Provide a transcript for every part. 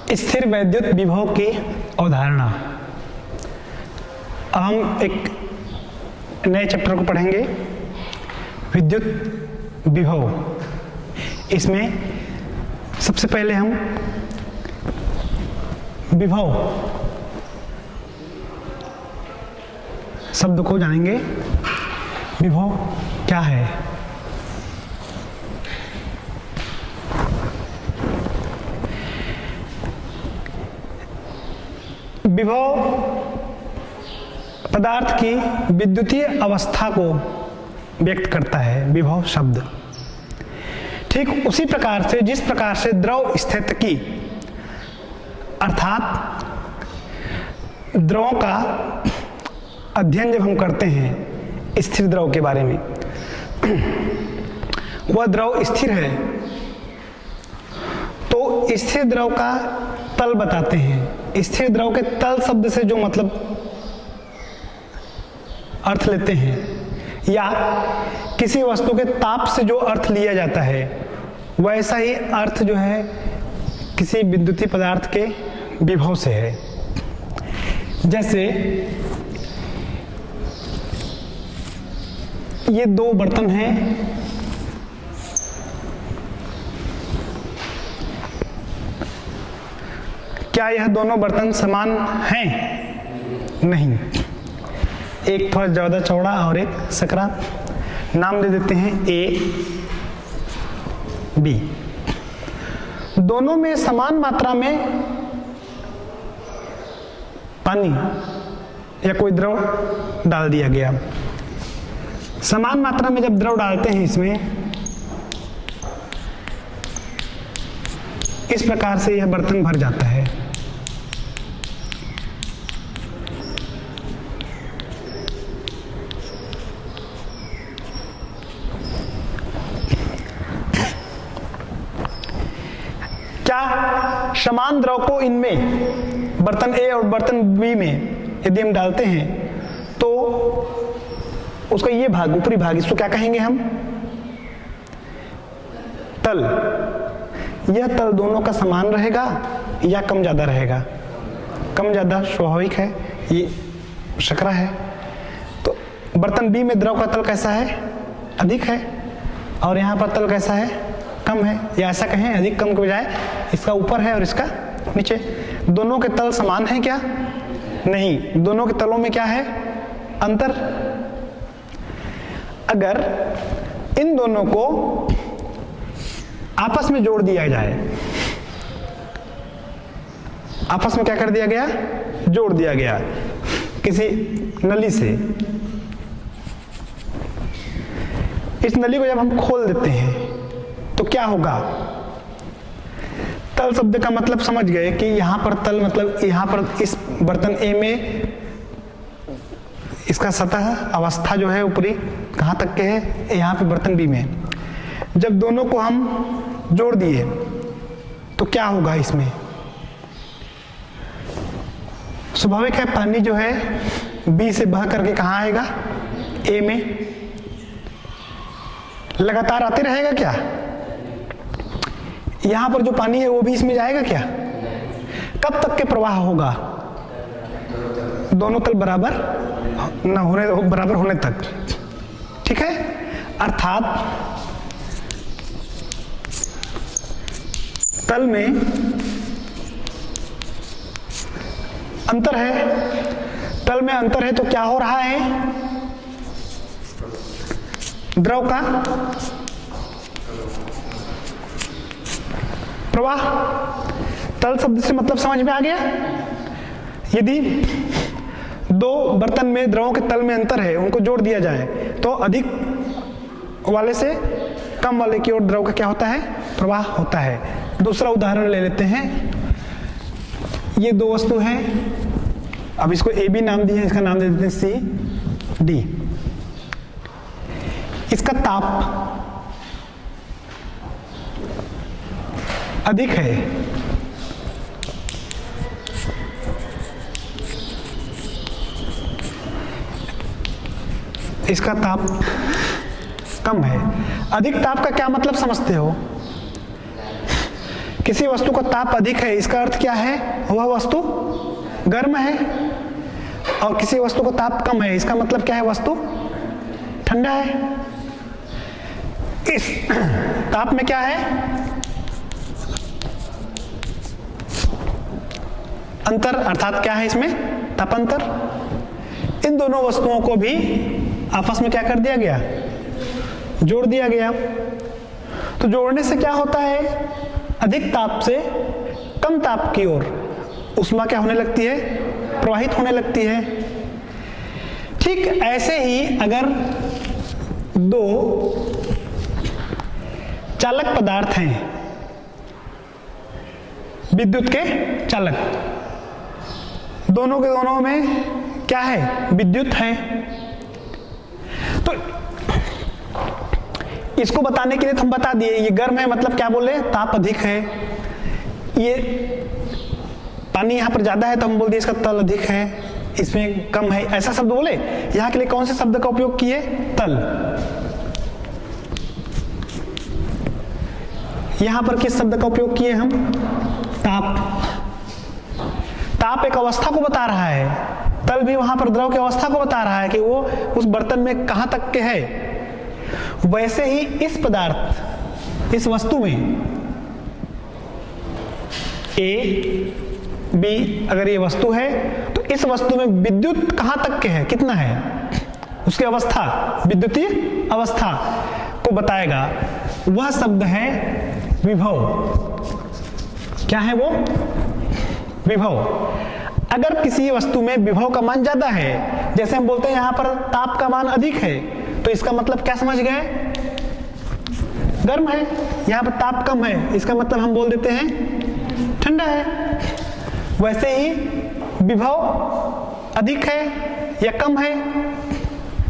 स्थिर वैद्युत विभव की अवधारणा। अब हम एक नए चैप्टर को पढ़ेंगे, विद्युत विभव। इसमें सबसे पहले हम विभव शब्द को जानेंगे। विभव क्या है? विभव पदार्थ की विद्युतीय अवस्था को व्यक्त करता है, विभव शब्द। ठीक उसी प्रकार से जिस प्रकार से द्रव स्थितिकी अर्थात द्रवों का अध्ययन जब हम करते हैं स्थिर द्रव के बारे में, वह द्रव स्थिर है तो स्थिर द्रव का तल बताते हैं। स्थिर द्रव के तल शब्द से जो मतलब अर्थ लेते हैं या किसी वस्तु के ताप से जो अर्थ लिया जाता है, वैसा ही अर्थ जो है किसी विद्युतीय पदार्थ के विभव से है। जैसे ये दो बर्तन हैं, क्या यह दोनों बर्तन समान हैं? नहीं। एक थोड़ा ज़्यादा चौड़ा और एक सकरा। नाम दे देते हैं ए बी। दोनों में समान मात्रा में पानी या कोई द्रव डाल दिया गया। समान मात्रा में जब द्रव डालते हैं इसमें, इस प्रकार से यह बर्तन भर जाता है। क्या समान द्रव को इनमें बर्तन ए और बर्तन बी में यदि हम डालते हैं तो उसका ये भाग, ऊपरी भाग, इसको क्या कहेंगे हम? तल। यह तल दोनों का समान रहेगा या कम ज्यादा रहेगा? कम ज्यादा स्वाभाविक है, ये शकरा है। तो बर्तन बी में द्रव का तल कैसा है? अधिक है। और यहाँ पर तल कैसा है? कम है। या ऐसा कहें अधिक कम के बजाय इसका ऊपर है और इसका नीचे। दोनों के तल समान हैं क्या? नहीं। दोनों के तलों में क्या है? अंतर। अगर इन दोनों को आपस में जोड़ दिया जाए, आपस में क्या कर दिया गया? जोड़ दिया गया किसी नली से। इस नली को जब हम खोल देते हैं तो क्या होगा? तल शब्द का मतलब समझ गए कि यहां पर तल मतलब यहां पर इस बर्तन ए में इसका सतह अवस्था जो है ऊपरी कहां तक के है? यहां पे बर्तन बी में। जब दोनों को हम जोड़ दिए तो क्या होगा? इसमें स्वाभाविक है पानी जो है बी से बह करके कहां आएगा? ए में। लगातार आते रहेगा क्या? यहां पर जो पानी है वो भी इसमें जाएगा क्या? कब तक के प्रवाह होगा? दोनों तल बराबर होने तक। ठीक है। अर्थात तल में अंतर है। तल में अंतर है तो क्या हो रहा है? द्रव का प्रवाह। तल शब्द से मतलब समझ में आ गया? यदि दो बर्तन में द्रवों के तल में अंतर है, उनको जोड़ दिया जाए तो अधिक वाले से कम वाले की ओर द्रव का क्या होता है? प्रवाह होता है। दूसरा उदाहरण ले लेते हैं। ये दो वस्तु हैं, अब इसको ए बी नाम दिया, इसका नाम दे देते हैं सी डी। इसका ताप अधिक है, इसका ताप कम है। अधिक ताप का क्या मतलब समझते हो? किसी वस्तु का ताप अधिक है, इसका अर्थ क्या है? वह वस्तु गर्म है। और किसी वस्तु का ताप कम है, इसका मतलब क्या है? वस्तु ठंडा है। इस ताप में क्या है? अंतर, अर्थात क्या है इसमें? तापांतर। इन दोनों वस्तुओं को भी आपस में क्या कर दिया गया? जोड़ दिया गया। तो जोड़ने से क्या होता है? अधिक ताप से कम ताप की ओर ऊष्मा क्या होने लगती है? प्रवाहित होने लगती है। ठीक ऐसे ही अगर दो चालक पदार्थ हैं, विद्युत के चालक, दोनों के दोनों में क्या है? विद्युत है। तो इसको बताने के लिए तो हम बता दिए, ये गर्म है मतलब क्या बोले? ताप अधिक है। ये पानी यहां पर ज्यादा है तो हम बोल दिए इसका तल अधिक है, इसमें कम है, ऐसा शब्द बोले। यहां के लिए कौन से शब्द का उपयोग किए? तल। यहां पर किस शब्द का उपयोग किए हम? ताप। ताप एक अवस्था को बता रहा है, तल भी वहां पर द्रव की अवस्था को बता रहा है कि वो उस बर्तन में कहां तक के है। वैसे ही इस पदार्थ, इस वस्तु में ए बी अगर ये वस्तु है तो इस वस्तु में विद्युत कहां तक के है, कितना है, उसकी अवस्था, विद्युतीय अवस्था को बताएगा। वह शब्द है विभव। क्या है वो? विभव। अगर किसी वस्तु में विभव का मान ज्यादा है, जैसे हम बोलते हैं यहां पर ताप का मान अधिक है, तो इसका मतलब क्या समझ गए? गर्म है। यहां पर ताप कम है, इसका मतलब हम बोल देते हैं ठंडा है। वैसे ही विभव अधिक है या कम है,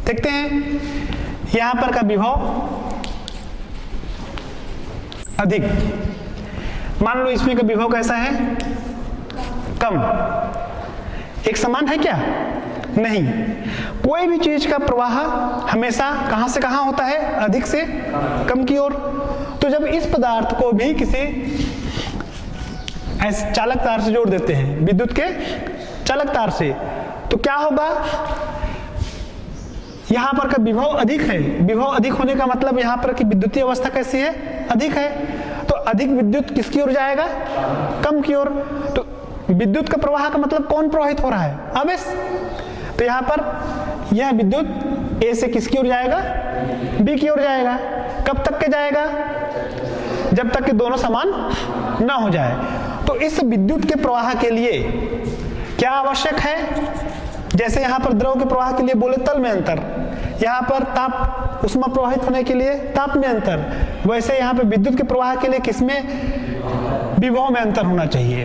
देखते हैं। यहां पर का विभव अधिक, मान लो इसमें का विभव कैसा है? कम। एक समान है क्या? नहीं। कोई भी चीज का प्रवाह हमेशा कहां से कहां होता है? अधिक से कम की ओर। तो जब इस पदार्थ को भी किसी ऐसे चालक तार से जोड़ देते हैं, विद्युत के चालक तार से, तो क्या होगा? यहां पर का विभव अधिक है। विभव अधिक होने का मतलब यहां पर की विद्युतीय अवस्था कैसी है? अधिक है। तो अधिक विद्युत किसकी ओर जाएगा? कम की ओर। तो विद्युत का प्रवाह का मतलब कौन प्रवाहित हो रहा है? आवेश। तो यहां पर यह विद्युत ए से किसकी ओर जाएगा? बी की ओर जाएगा। कब तक के जाएगा? जब तक कि दोनों समान ना हो जाए। तो इस विद्युत के प्रवाह के लिए क्या आवश्यक है? जैसे यहां पर द्रव के प्रवाह के लिए बोले तल में अंतर, यहां पर ताप ऊष्मा प्रवाहित होने के लिए ताप में अंतर, वैसे यहां पर विद्युत के प्रवाह के लिए किसमें? विभव में अंतर होना चाहिए।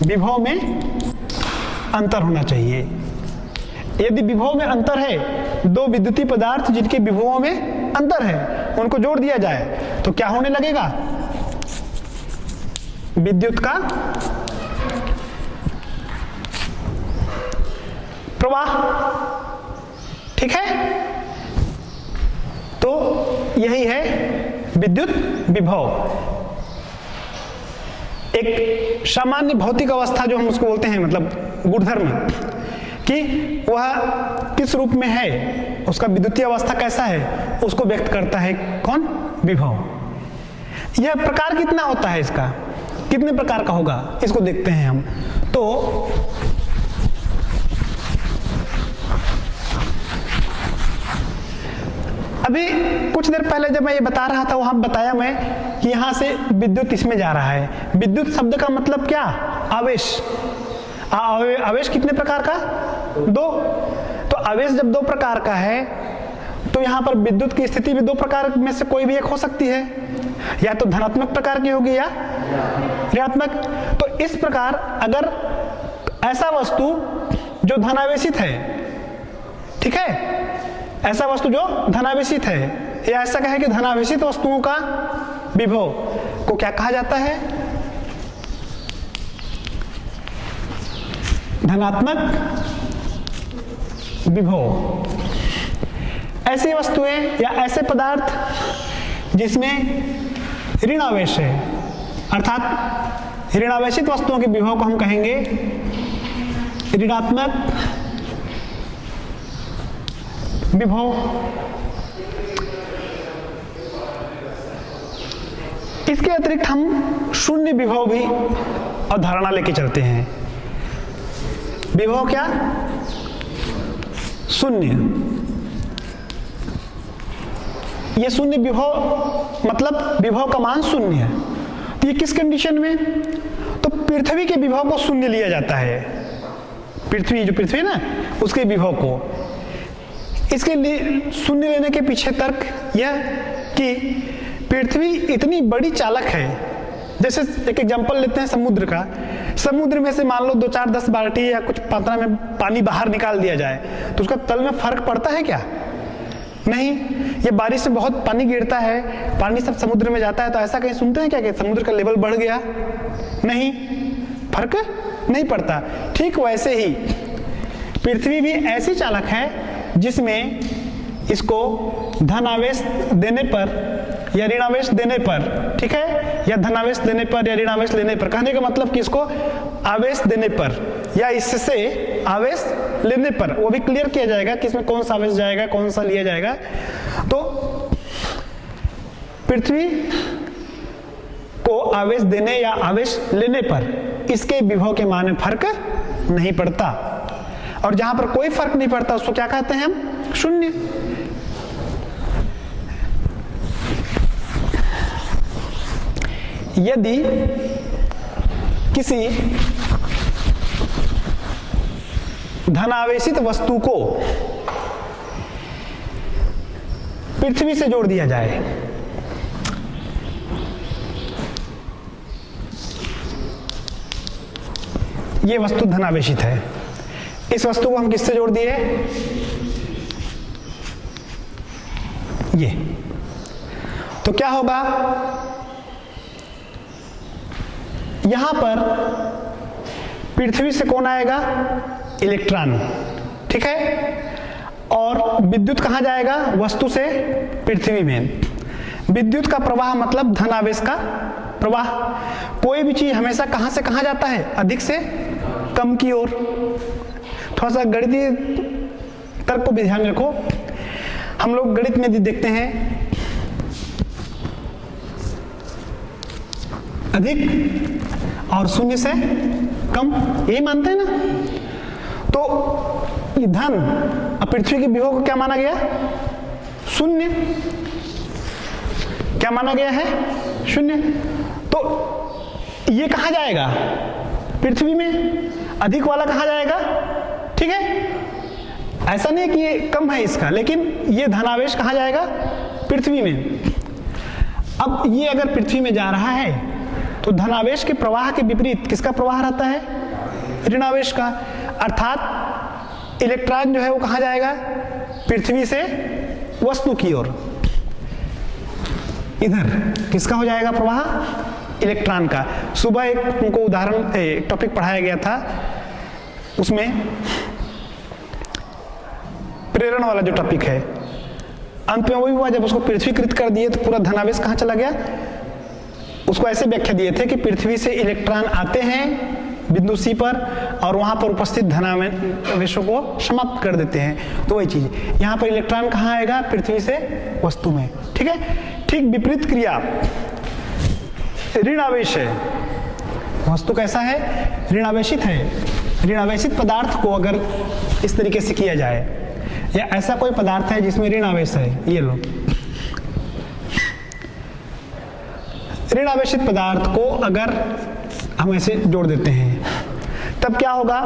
विभव में अंतर होना चाहिए। यदि विभव में अंतर है, दो विद्युतीय पदार्थ जिनके विभवों में अंतर है, उनको जोड़ दिया जाए तो क्या होने लगेगा? विद्युत का प्रवाह। ठीक है? तो यही है विद्युत विभव। एक सामान्य भौतिक अवस्था जो हम उसको बोलते हैं, मतलब गुणधर्म, कि वह किस रूप में है, उसका विद्युतीय अवस्था कैसा है, उसको व्यक्त करता है कौन? विभव। यह प्रकार कितना होता है, इसका कितने प्रकार का होगा, इसको देखते हैं हम। तो अभी कुछ देर पहले जब मैं ये बता रहा था, वहां बताया मैं कि यहां से विद्युत इसमें जा रहा है। विद्युत शब्द का मतलब क्या? आवेश। आवेश कितने प्रकार का? दो। तो आवेश जब दो प्रकार का है तो यहां पर विद्युत की स्थिति भी दो प्रकार में से कोई भी एक हो सकती है, या तो धनात्मक प्रकार की होगी या ऋणात्मक। तो इस प्रकार अगर ऐसा वस्तु जो धनावेशित है, ठीक है, ऐसा वस्तु जो धनावेशित है, या ऐसा कहे कि धनावेशित वस्तुओं का विभव को क्या कहा जाता है? धनात्मक विभव। ऐसी वस्तुएं या ऐसे पदार्थ जिसमें ऋण आवेश है, अर्थात ऋणावेशित वस्तुओं के विभव को हम कहेंगे ऋणात्मक विभव। इसके अतिरिक्त हम शून्य विभव भी अवधारणा लेके चलते हैं। विभव क्या? शून्य। ये शून्य विभव मतलब विभव का मान शून्य है। तो ये किस कंडीशन में? तो पृथ्वी के विभव को शून्य लिया जाता है। पृथ्वी, जो पृथ्वी है ना, उसके विभव को। इसके लिए शून्य लेने के पीछे तर्क यह कि पृथ्वी इतनी बड़ी चालक है। जैसे एक एग्जांपल लेते हैं समुद्र का। समुद्र में से मान लो 2-4-10 बाल्टी या कुछ पात्रा में पानी बाहर निकाल दिया जाए तो उसका तल में फर्क पड़ता है क्या? नहीं। ये बारिश से बहुत पानी गिरता है, पानी सब समुद्र में जाता है, तो ऐसा कहीं सुनते हैं क्या कि समुद्र का लेवल बढ़ गया? नहीं, फर्क नहीं पड़ता। ठीक वैसे ही पृथ्वी भी ऐसी चालक है जिसमें इसको धनावेश देने पर या ऋणावेश देने पर, ठीक है, या धनावेश देने पर या ऋणावेश लेने पर, कहने का मतलब कि इसको आवेश देने पर या इससे आवेश लेने पर, वो भी क्लियर किया जाएगा कि इसमें कौन सा आवेश जाएगा, कौन सा लिया जाएगा। तो पृथ्वी को आवेश देने या आवेश लेने पर इसके विभव के मान में फर्क नहीं पड़ता, और जहां पर कोई फर्क नहीं पड़ता उसको क्या कहते हैं हम? शून्य। यदि किसी धनावेशित वस्तु को पृथ्वी से जोड़ दिया जाए, यह वस्तु धनावेशित है, इस वस्तु को हम किससे जोड़ दिए? ये। तो क्या होगा? यहां पर पृथ्वी से कौन आएगा? इलेक्ट्रॉन, ठीक है। और विद्युत कहां जाएगा? वस्तु से पृथ्वी में। विद्युत का प्रवाह मतलब धनावेश का प्रवाह। कोई भी चीज हमेशा कहां से कहां जाता है? अधिक से कम की ओर। थोड़ा सा गणितीय तर्क को भी ध्यान रखो। हम लोग गणित में भी देखते हैं अधिक और शून्य से कम, यही मानते हैं ना। तो धन अब पृथ्वी के विभव को क्या माना गया? शून्य। क्या माना गया है? शून्य। तो ये कहां जाएगा? पृथ्वी में। अधिक वाला कहां जाएगा? ठीक है, ऐसा नहीं कि ये कम है इसका, लेकिन ये धनावेश कहां जाएगा? पृथ्वी में। अब ये अगर पृथ्वी में जा रहा है तो धनावेश के प्रवाह के विपरीत किसका प्रवाह रहता है? ऋणावेश का। अर्थात इलेक्ट्रॉन जो है वो कहां जाएगा? पृथ्वी से वस्तु की ओर। इधर किसका हो जाएगा प्रवाह? इलेक्ट्रॉन का। सुबह एक उनको उदाहरण टॉपिक पढ़ाया गया था, उसमें प्रेरण वाला जो टॉपिक है, अंत में वही हुआ जब उसको पृथ्वीकृत कर दिए तो पूरा धनावेश कहां चला गया? उसको ऐसे व्याख्या दिए थे कि पृथ्वी से इलेक्ट्रॉन आते हैं बिंदु सी पर और वहां पर उपस्थित धनावेशों को समाप्त कर देते हैं। तो वही चीज यहां पर इलेक्ट्रॉन कहां आएगा? पृथ्वी से वस्तु में, ठीक है। ठीक विपरीत क्रिया ऋणावेश है। वस्तु कैसा है? ऋणावेशित है। ऋणावेशित पदार्थ को अगर इस तरीके से किया जाए, या ऐसा कोई पदार्थ है जिसमें ऋणावेश है, ये लो, ऋणावेशित पदार्थ को अगर हम ऐसे जोड़ देते हैं तब क्या होगा?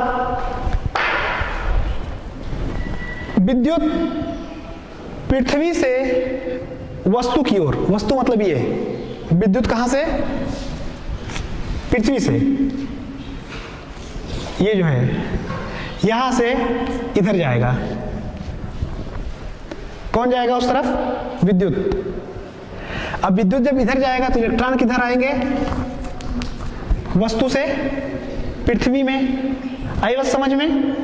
विद्युत पृथ्वी से वस्तु की ओर, वस्तु मतलब ये, विद्युत कहां से? पृथ्वी से। ये जो है यहां से इधर जाएगा। कौन जाएगा उस तरफ? विद्युत। अब विद्युत जब इधर जाएगा तो इलेक्ट्रॉन किधर आएंगे? वस्तु से पृथ्वी में। आई बात समझ में?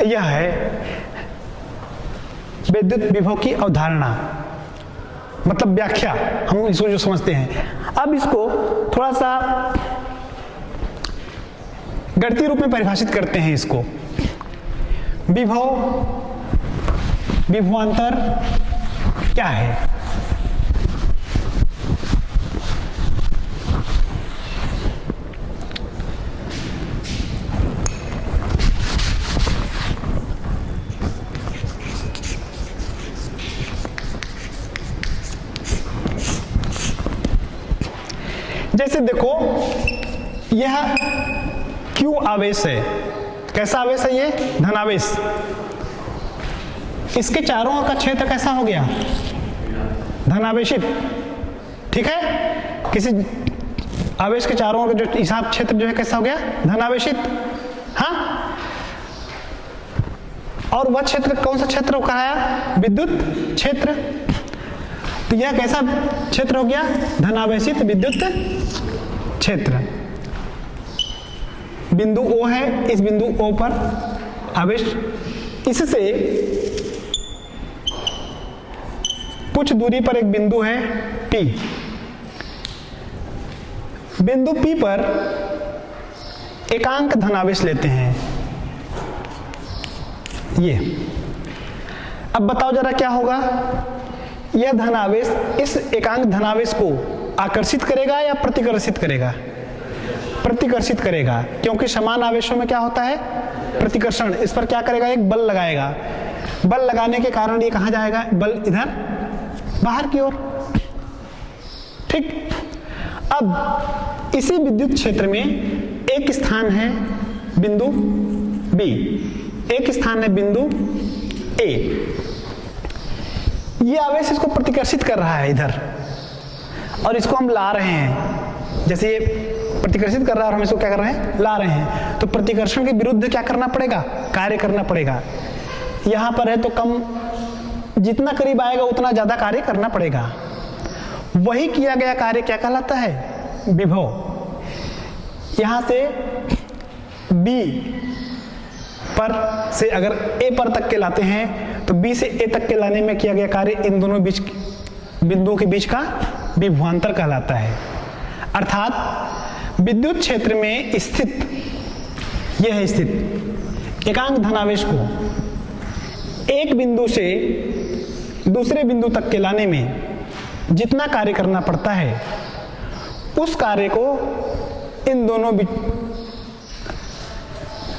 यह है विद्युत विभव की अवधारणा, मतलब व्याख्या, हम इसको जो समझते हैं। अब इसको थोड़ा सा गणितीय रूप में परिभाषित करते हैं इसको। विभव, विभवांतर क्या है? जैसे देखो, यह Q आवेश है। कैसा आवेश है ये? धनावेश। इसके चारों ओर का क्षेत्र कैसा हो गया? धनावेशित। ठीक है, किसी आवेश के चारों ओर का जो हिसाब क्षेत्र जो है कैसा हो गया? धनावेशित। हाँ, और वह क्षेत्र कौन सा क्षेत्र कहलाया? विद्युत क्षेत्र। तो यह कैसा क्षेत्र हो गया? धनावेशित विद्युत क्षेत्र। बिंदु O है, इस बिंदु O पर आवेश, इससे कुछ दूरी पर एक बिंदु है P। बिंदु P पर एकांक धनावेश लेते हैं ये। अब बताओ जरा क्या होगा? यह धनावेश इस एकांक धनावेश को आकर्षित करेगा या प्रतिकर्षित करेगा? प्रतिकर्षित करेगा, क्योंकि समान आवेशों में क्या होता है? प्रतिकर्षण। इस पर क्या करेगा? एक बल लगाएगा। बल लगाने के कारण ये कहां जाएगा? बल इधर बाहर की ओर। ठीक। अब इसी विद्युत क्षेत्र में एक स्थान है बिंदु B, एक स्थान है बिंदु A। ये आवेश इसको प्रतिकर्षित कर रहा है इधर, और इसको हम ला रहे हैं। जैसे ये प्रतिकर्षित कर रहा है और हम इसको क्या कर रहे हैं? ला रहे हैं। तो प्रतिकर्षण के विरुद्ध क्या करना पड़ेगा? कार्य करना पड़ेगा। यहां पर है तो कम, जितना करीब आएगा उतना ज्यादा कार्य करना पड़ेगा। वही किया गया कार्य क्या कहलाता है? विभव। यहां से B पर से अगर A पर तक के लाते हैं तो B से A तक के लाने में किया गया कार्य इन दोनों बीच बिंदुओं के बीच का विभवांतर कहलाता है। अर्थात विद्युत क्षेत्र में स्थित, यह है स्थित एकांक धनावेश को एक बिंदु से दूसरे बिंदु तक के लाने में जितना कार्य करना पड़ता है, उस कार्य को इन दोनों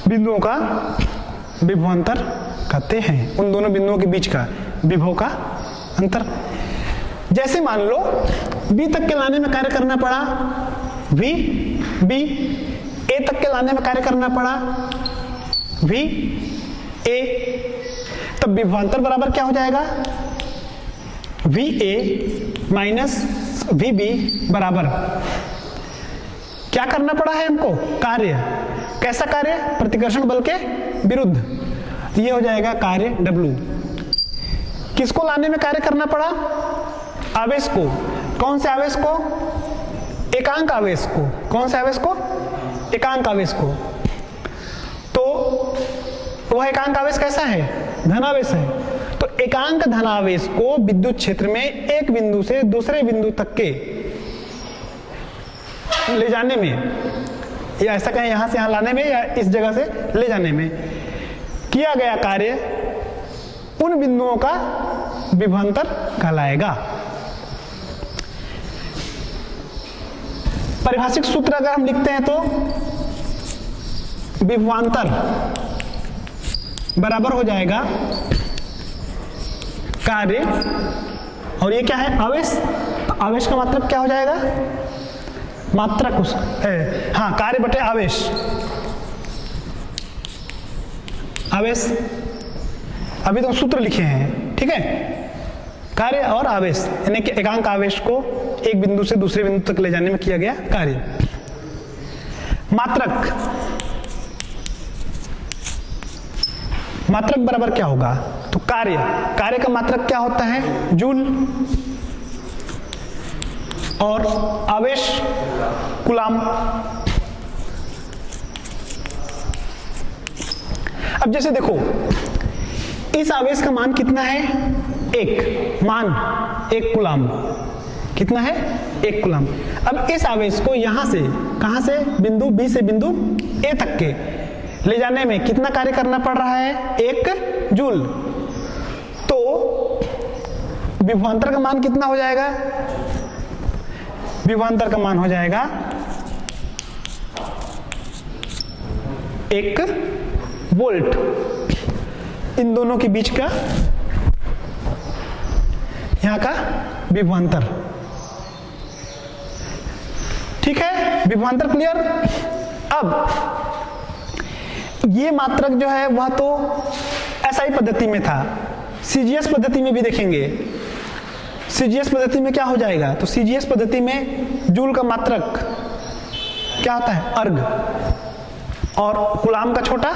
बिंदुओं का विभवांतर कहते हैं। उन दोनों बिंदुओं के बीच का विभव का अंतर। जैसे मान लो B तक के लाने में कार्य करना पड़ा V, B A तक के लाने में कार्य करना पड़ा V, A, तब विभवांतर बराबर क्या हो जाएगा? VA माइनस VB बराबर क्या करना पड़ा है हमको? कार्य। कैसा कार्य? प्रतिकर्षण बल के विरुद्ध। ये हो जाएगा कार्य W। किसको लाने में कार्य करना पड़ा? आवेश को। कौन से आवेश को? एकांक आवेश को। कौन से आवेश को? एकांक आवेश को। तो वह एकांक आवेश कैसा है? धनावेश है। तो एकांक धनावेश को विद्युत क्षेत्र में एक बिंदु से दूसरे बिंदु तक के ले जाने में, या ऐसा कहें यहां से यहां लाने में, या इस जगह से ले जाने में किया गया कार्य उन बिंदुओं का विभवांतर कहलाएगा। परिभाषिक सूत्र अगर हम लिखते हैं तो विभवांतर बराबर हो जाएगा कार्य, और ये क्या है? आवेश। तो आवेश का मात्रक क्या हो जाएगा? मात्रक उस हाँ, कार्य बटे आवेश। आवेश अभी तो सूत्र लिखे हैं, ठीक है? कार्य और आवेश, यानी कि एकांक आवेश को एक बिंदु से दूसरे बिंदु तक ले जाने में किया गया कार्य। मात्रक, मात्रक बराबर क्या होगा? तो कार्य, कार्य का मात्रक क्या होता है? जूल, और आवेश कूलाम। अब जैसे देखो, इस आवेश का मान कितना है? एक मान, एक कूलाम। कितना है? 1 कूलम। अब इस आवेश को यहां से, कहां से, बिंदु बी से बिंदु ए तक के ले जाने में कितना कार्य करना पड़ रहा है, 1 जूल। तो विभवांतर का मान कितना हो जाएगा, विभवांतर का मान हो जाएगा 1 वोल्ट। इन दोनों के बीच का यहां का विभवांतर। ठीक है, विभवांतर क्लियर। अब ये मात्रक जो है वह तो एसआई पद्धति में था, सीजीएस पद्धति में भी देखेंगे। सीजीएस पद्धति में क्या हो जाएगा, तो सीजीएस पद्धति में जूल का मात्रक क्या होता है, अर्ग, और कूलाम का छोटा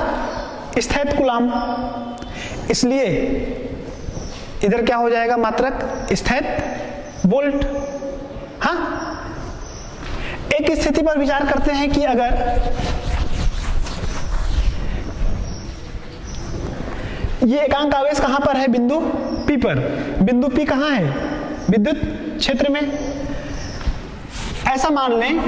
स्थैत कूलाम। इसलिए इधर क्या हो जाएगा, मात्रक स्थैत वोल्ट। हाँ, एक स्थिति पर विचार करते हैं कि अगर ये एकांक आवेश कहां पर है, बिंदु P पर। बिंदु P कहां है, विद्युत क्षेत्र में। ऐसा मान लें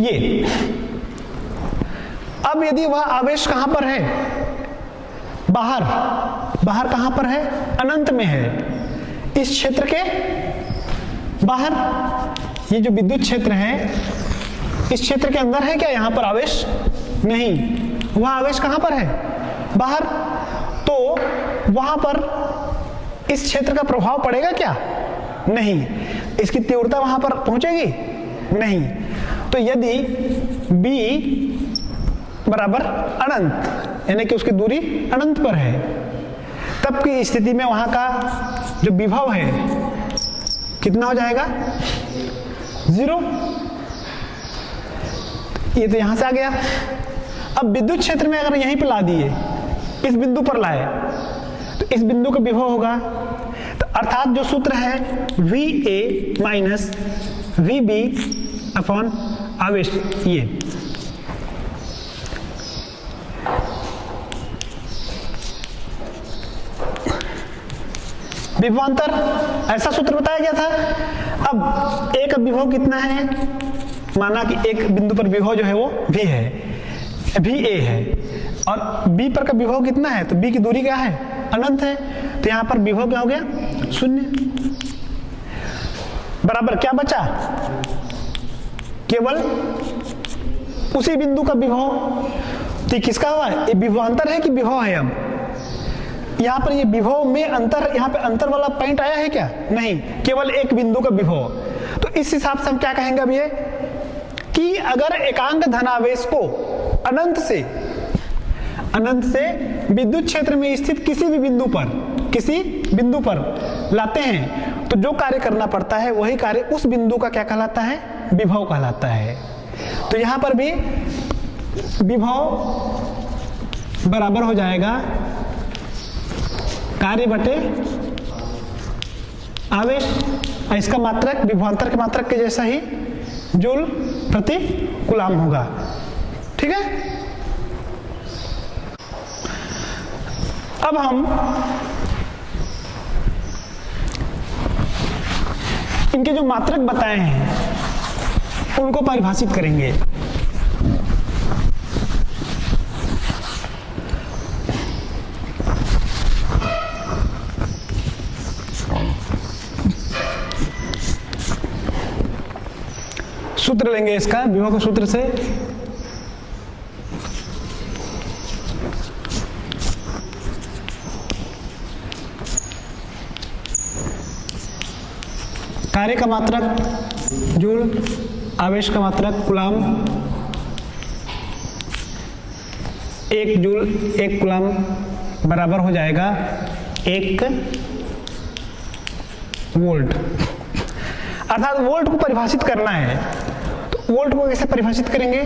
ये। अब यदि वह आवेश कहां पर है, बाहर, बाहर कहां पर है, अनंत में है, इस क्षेत्र के बाहर। ये जो विद्युत क्षेत्र है इस क्षेत्र के अंदर है क्या, यहां पर आवेश नहीं, वह आवेश कहां पर है, बाहर। तो वहां पर इस क्षेत्र का प्रभाव पड़ेगा क्या, नहीं। इसकी तीव्रता वहां पर पहुंचेगी, नहीं। तो यदि B बराबर अनंत, यानी कि उसकी दूरी अनंत पर है, तब की स्थिति में वहां का जो विभव है कितना हो जाएगा, 0। ये तो यहां से आ गया। अब विद्युत क्षेत्र में अगर यहीं पर ला दिए, इस बिंदु पर लाए, तो इस बिंदु का विभव होगा। तो अर्थात जो सूत्र है VA माइनस VB अपॉन आवेश, ये विभवांतर, ऐसा सूत्र बताया गया था। अब A का विभव कितना है, माना कि एक बिंदु पर विभव जो है वो V है, VA है, और B पर का विभव कितना है, तो B की दूरी क्या है, अनंत है। तो यहां पर विभव क्या हो गया, 0। बराबर क्या बचा, केवल उसी बिंदु का विभव। तो किसका हुआ, ये विभवांतर है कि विभव है। अब यहां पर ये विभव में अंतर, यहां पे अंतर वाला पॉइंट आया है क्या, नहीं, केवल एक बिंदु का विभव। तो इस हिसाब से हम क्या कहेंगे अब, ये कि अगर एकांक धनावेश को अनंत से विद्युत क्षेत्र में स्थित किसी भी बिंदु पर, किसी बिंदु पर लाते हैं, तो जो कार्य करना पड़ता है वही कार्य उस बिंदु का क्या कहलाता है, विभव कहलाता है। तो यहां पर भी विभव बराबर हो जाएगा कार्य बटे आवेश। इसका मात्रक विभवांतर के मात्रक के जैसा ही जूल प्रति कूलाम होगा। ठीक है, अब हम इनके जो मात्रक बताए हैं उनको परिभाषित करेंगे। सूत्र लेंगे इसका, विभव के सूत्र से। कार्य का मात्रक जूल, आवेश का मात्रक कूलाम, 1 जूल 1 कूलाम बराबर हो जाएगा 1 वोल्ट। अर्थात वोल्ट को परिभाषित करना है, तो वोल्ट को कैसे परिभाषित करेंगे,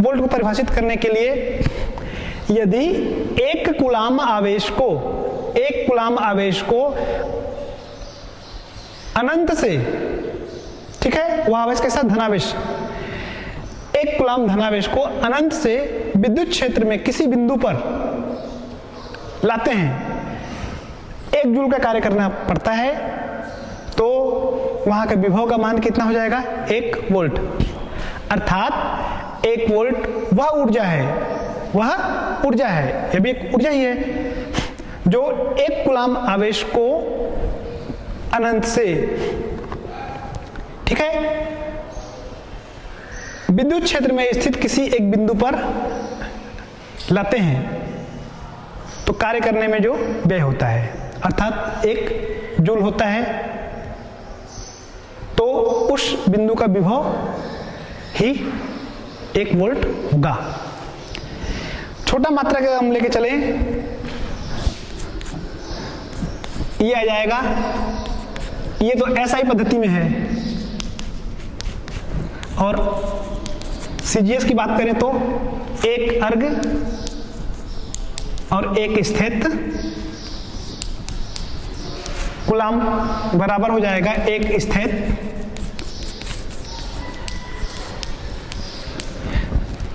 वोल्ट को परिभाषित करने के लिए यदि 1 कूलाम आवेश को 1 कूलाम आवेश को अनंत से, ठीक है, वह आवेश के साथ धनावेश, एक कूलाम धनावेश को अनंत से विद्युत क्षेत्र में किसी बिंदु पर लाते हैं, 1 जूल का कार्य करना पड़ता है, तो वहां का विभव का मान कितना हो जाएगा? 1 वोल्ट। अर्थात 1 वोल्ट वह ऊर्जा है, यह भी एक ऊर्जा ही है जो 1 कूलाम आवेश को अनंत से, ठीक है, विद्युत क्षेत्र में स्थित किसी एक बिंदु पर लाते हैं, तो कार्य करने में जो व्यय होता है, अर्थात 1 जूल होता है, तो उस बिंदु का विभव ही 1 वोल्ट होगा। छोटा मात्रा का हम लेके चले, ये आ जाएगा, ये तो एसआई पद्धति में है, और सीजीएस की बात करें तो 1 अर्ग और 1 स्थित कूलाम बराबर हो जाएगा 1 स्थित।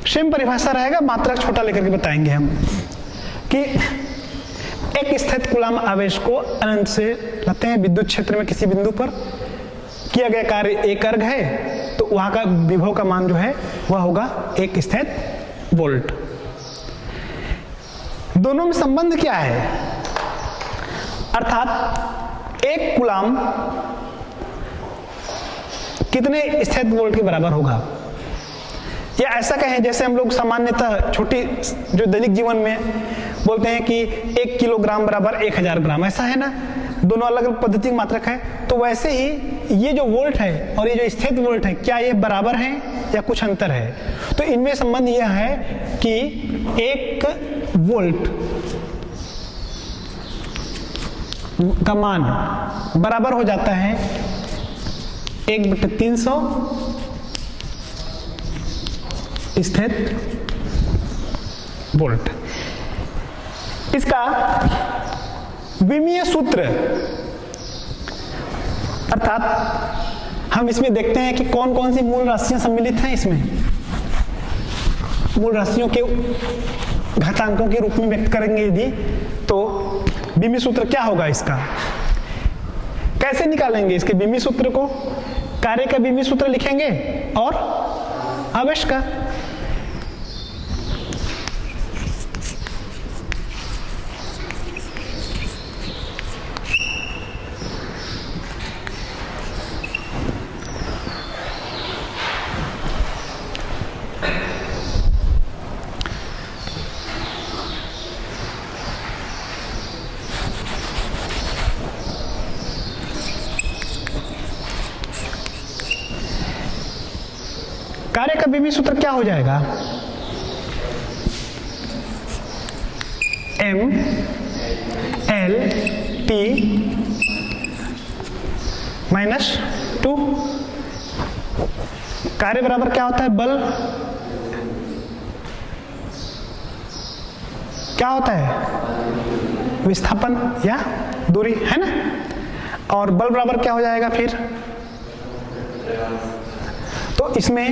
सेम परिभाषा रहेगा, मात्रा छोटा लेकर के बताएंगे हम कि 1 स्थित कूलाम आवेश को अनंत से लाते हैं, विद्युत क्षेत्र में किसी बिंदु पर किया गया कार्य 1 अर्ग है, तो वहां का विभव का मान जो है वह होगा 1 स्थित वोल्ट। दोनों में संबंध क्या है? अर्थात 1 कूलाम कितने स्थित वोल्ट के बराबर होगा, या ऐसा कहें जैसे हम लोग सामान्यतः छोटी जो दैनिक जीवन में बोलते हैं कि 1 किलोग्राम बराबर 1000 ग्राम, ऐसा है ना, दोनों अलग अलग पद्धति की मात्रक है। तो वैसे ही ये जो वोल्ट है और ये जो स्थित वोल्ट है, क्या ये बराबर हैं या कुछ अंतर है? तो इनमें संबंध यह है कि 1 वोल्ट का मान बराबर हो जाता है 1/300 स्थित वोल्ट। इसका विमीय सूत्र, अर्थात हम इसमें देखते हैं कि कौन कौन सी मूल राशियां सम्मिलित हैं। इसमें मूल राशियों के घातांकों के रूप में व्यक्त करेंगे यदि, तो विमीय सूत्र क्या होगा, इसका कैसे निकालेंगे? इसके विमीय सूत्र को, कार्य का विमीय सूत्र लिखेंगे और आवेश का। कार्य का विमीय सूत्र क्या हो जाएगा? M L T -2। कार्य बराबर क्या होता है? बल। क्या होता है? विस्थापन या दूरी, है ना। और बल बराबर क्या हो जाएगा फिर? तो इसमें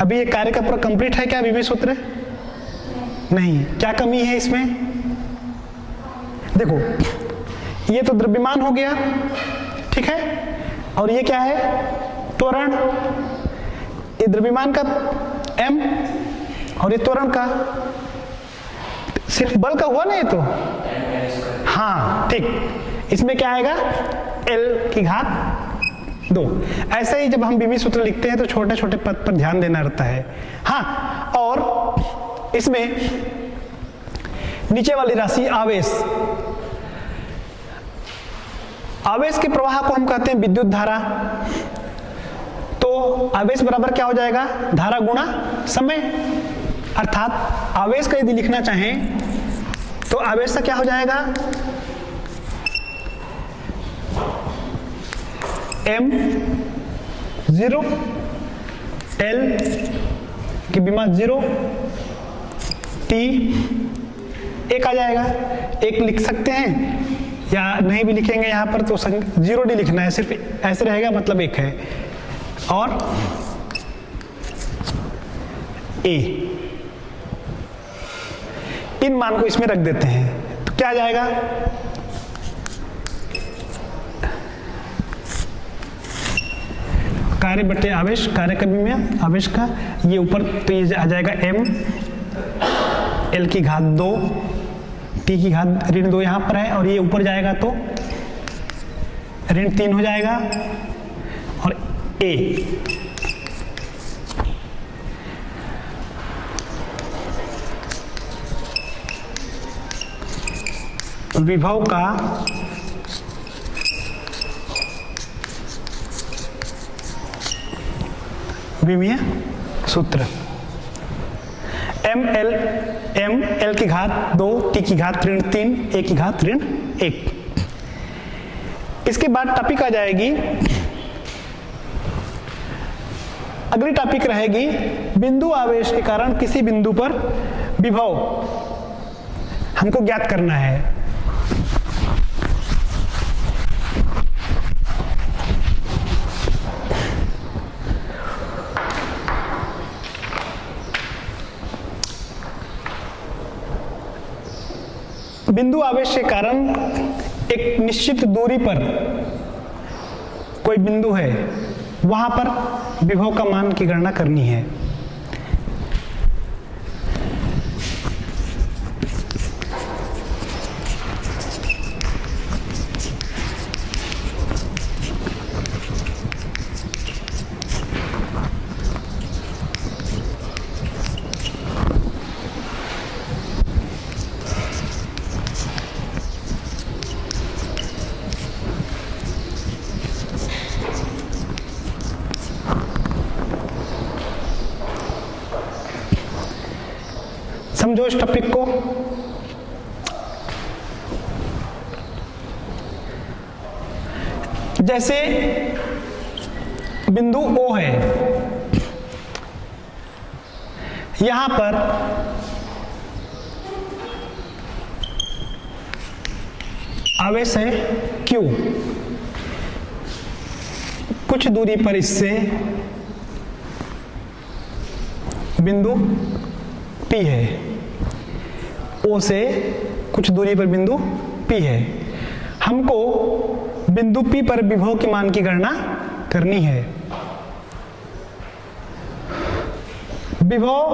अभी ये कार्य का पूरा कंप्लीट है क्या विमीय सूत्र? नहीं। क्या कमी है इसमें? देखो, ये तो द्रव्यमान हो गया, ठीक है, और ये क्या है? त्वरण। ये द्रव्यमान का m और ये त्वरण का, सिर्फ बल का हुआ ना ये तो, हाँ ठीक। इसमें क्या आएगा? L की घात 2। ऐसे ही जब हम विमीय सूत्र लिखते हैं तो छोटे छोटे पद पर ध्यान देना रहता है। हाँ, और इसमें नीचे वाली राशि आवेश, आवेश के प्रवाह को हम कहते हैं विद्युत धारा। तो आवेश बराबर क्या हो जाएगा? धारा गुणा समय। अर्थात आवेश का यदि लिखना चाहें तो आवेश का क्या हो जाएगा? M 0, L की विमा 0, T 1 आ जाएगा। 1 लिख सकते हैं या नहीं भी लिखेंगे यहाँ पर तो 0D लिखना है, सिर्फ ऐसे रहेगा मतलब 1 है। और A, इन मान को इसमें रख देते हैं तो क्या आ जाएगा, कार्य बटे आवेश, कार्य का में आवेश का, ये ऊपर तो ये आ जाएगा m l की घात 2 t की घात ऋण 2 यहाँ पर है, और ये ऊपर जाएगा तो ऋण 3 हो जाएगा। और a विभव का विमीय सूत्र m l की घात 2 t की घात ऋण 3 a की घात ऋण 1। इसके बाद टॉपिक आ जाएगी, अगली टॉपिक रहेगी बिंदु आवेश के कारण किसी बिंदु पर विभव हमको ज्ञात करना है। बिंदु आवेश के कारण एक निश्चित दूरी पर कोई बिंदु है, वहां पर विभव का मान की गणना करनी है। समझो इस टॉपिक को। जैसे बिंदु O है, यहां पर आवेश है Q, कुछ दूरी पर इससे बिंदु P है, O से कुछ दूरी पर बिंदु P है। हमको बिंदु P पर विभव के मान की गणना करनी है। विभव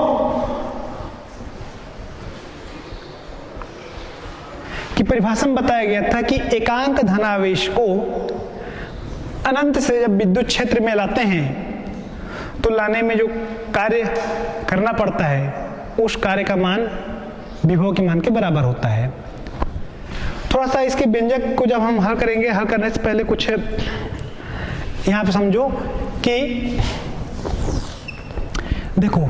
की परिभाषा में बताया गया था कि एकांक धनावेश को अनंत से जब विद्युत क्षेत्र में लाते हैं तो लाने में जो कार्य करना पड़ता है उस कार्य का मान विभव के मान के बराबर होता है। थोड़ा सा इसके व्यंजक को जब हम हल करेंगे, हल करने से पहले कुछ यहां पे समझो कि देखो,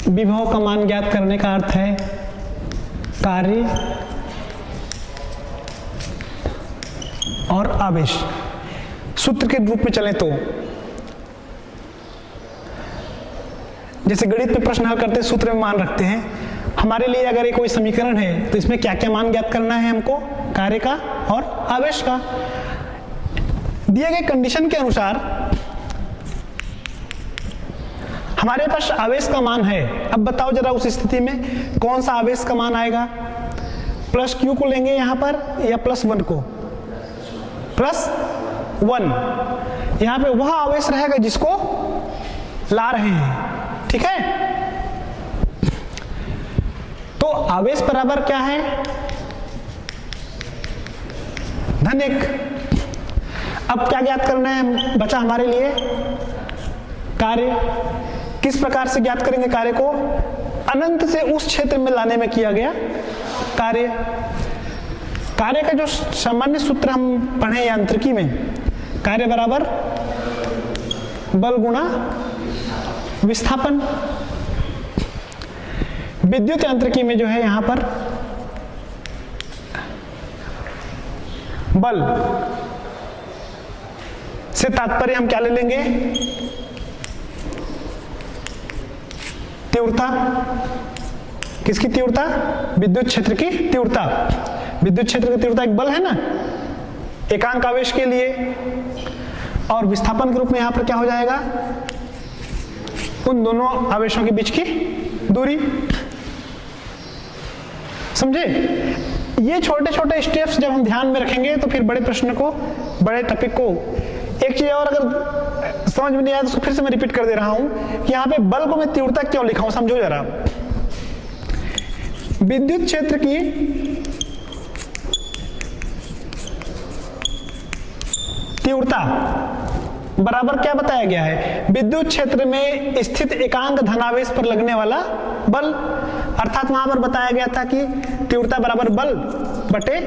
विभव का मान ज्ञात करने का अर्थ है कार्य और आवेश। सूत्र के रूप में चलें तो जैसे गणित में प्रश्न हल करते हैं, सूत्र में मान रखते हैं। हमारे लिए अगर ये कोई समीकरण है तो इसमें क्या क्या मान ज्ञात करना है हमको, कार्य का और आवेश का। दिए गए कंडीशन के अनुसार हमारे पास आवेश का मान है। अब बताओ जरा उस स्थिति में कौन सा आवेश का मान आएगा, प्लस क्यू को लेंगे यहां पर या प्लस 1 को, प्लस 1। यहां पे वह आवेश रहेगा जिसको ला रहे हैं, ठीक है। तो आवेश बराबर क्या है, धन 1। अब क्या ज्ञात करना है बचा हमारे लिए, कार्य। किस प्रकार से ज्ञात करेंगे कार्य को, अनंत से उस क्षेत्र में लाने में किया गया कार्य। कार्य का जो सामान्य सूत्र हम पढ़े यांत्रिकी में, कार्य बराबर बल गुणा विस्थापन। विद्युत यांत्रिकी में जो है यहां पर बल से तात्पर्य हम क्या ले लेंगे, तीव्रता। किसकी तीव्रता? विद्युत क्षेत्र की तीव्रता। विद्युत क्षेत्र की तीव्रता एक बल है ना एकांक आवेश के लिए, और विस्थापन के रूप में यहां पर क्या हो जाएगा? उन दोनों आवेशों के बीच की दूरी। समझे? ये छोटे छोटे स्टेप्स जब हम ध्यान में रखेंगे तो फिर बड़े प्रश्न को, बड़े टॉपिक को, एक चीज और अगर समझ में नहीं आया तो उसको फिर से मैं रिपीट कर दे रहा हूं कि यहां पे बल को मैं तीव्रता क्यों लिखा हूं, समझो जरा। विद्युत क्षेत्र की तीव्रता बराबर क्या बताया गया है? विद्युत क्षेत्र में स्थित एकांक धनावेश पर लगने वाला बल। अर्थात वहां पर बताया गया था कि तीव्रता बराबर बल बटे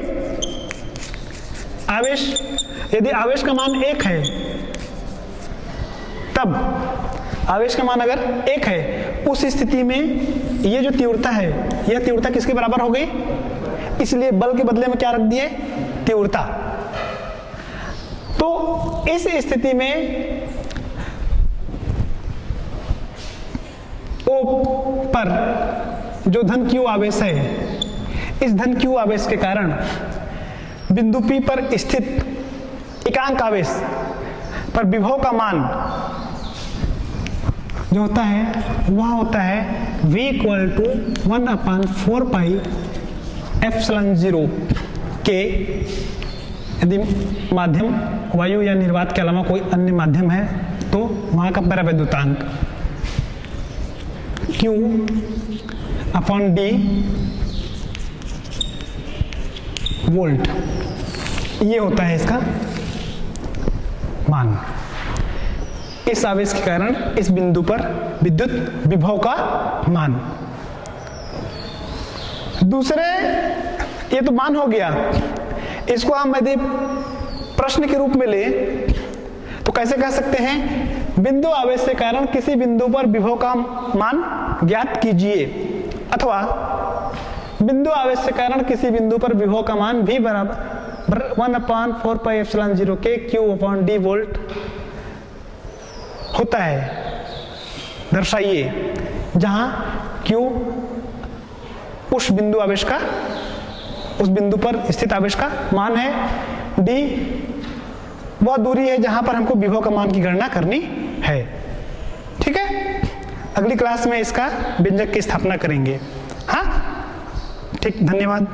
आवेश। यदि आवेश का मान 1 है, तब आवेश का मान अगर 1 है, उस स्थिति में ये जो तीव्रता है, यह तीव्रता किसके बराबर हो गई? इसलिए बल के बदले में क्या रख दिए? तीव्रता। तो इस स्थिति में O पर जो धन Q आवेश है, इस धन Q आवेश के कारण बिंदु P पर स्थित एकांक आवेश पर विभव का मान जो होता है वह होता है V = 1/4 पाई एप्सिलॉन 0 के। यदि माध्यम वायु या निर्वात के अलावा कोई अन्य माध्यम है तो वहां का परावैद्युतांक Q/D वोल्ट, ये होता है इसका मान। इस आवेश के कारण इस बिंदु पर विद्युत विभव का मान। दूसरे, ये तो मान हो गया, इसको हम यदि प्रश्न के रूप में ले तो कैसे कह सकते हैं? बिंदु आवेश के कारण किसी बिंदु पर विभव का मान ज्ञात कीजिए, अथवा बिंदु आवेश के कारण किसी बिंदु पर विभव का मान भी बराबर 1/4 पाई एप्सिलॉन 0 के Q/D वोल्ट होता है। दर्शाइए जहां Q उस बिंदु आवेश का, उस बिंदु पर स्थित आवेश का मान है, D वह दूरी है जहां पर हमको विभव का मान की गणना करनी है। ठीक है, अगली क्लास में इसका व्यंजक की स्थापना करेंगे। हाँ, ठीक, धन्यवाद।